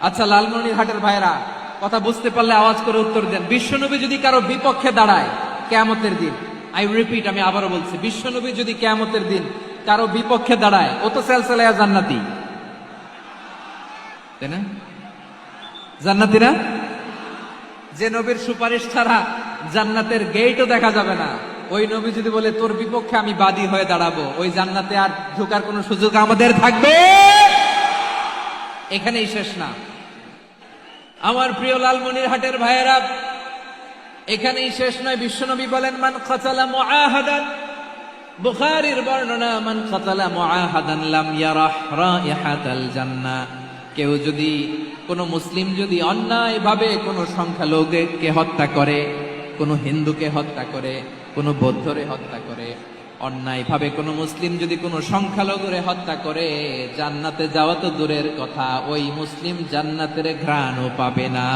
আচ্ছা, লালমনিরহাটের ভাইরা কথা বুঝতে পারলে আওয়াজ করে উত্তর দেন। বিশ্বনবী যদি কারো বিপক্ষে দাঁড়ায় কিয়ামতের দিন, আই রিপিট, আমি আবারও বলছি, বিশ্বনবী যদি কিয়ামতের দিন কারো বিপক্ষে দাঁড়ায়, ও তো সেলসেলায়া জান্নাতি, তাই না? জান্নাতি না? যে নবীর সুপারিশ ছাড়া জান্নাতের গেটও দেখা যাবে না, ওই নবী যদি বলে তোর বিপক্ষে আমি বাদী হয়ে দাঁড়াবো, ওই জান্নাতে আর ঢোকার কোনো সুযোগ আমাদের থাকবে? এখানেই শেষ না আমার প্রিয় লালমনিরহাটের ভাইয়েরা, এখানেই শেষ নয়। বিশ্বনবী বলেন মান কাতালা মুআহাদান, বুখারীর বর্ণনা, মান কাতালা মুআহাদান লাম ইয়ারাহ রাইহাতাল জান্নাহ। কেউ যদি, কোন মুসলিম যদি অন্যায়ভাবে কোনো সংখ্যালঘুকে হত্যা করে, কোন হিন্দুকে হত্যা করে, কোন বৌদ্ধরে হত্যা করে, অন্যায়ভাবে কোন মুসলিম যদি কোন সংখ্যালঘুরে হত্যা করে, জান্নাতে যাওয়া তো দূরের কথা, ওই মুসলিম জান্নাতের ঘ্রাণও পাবে না।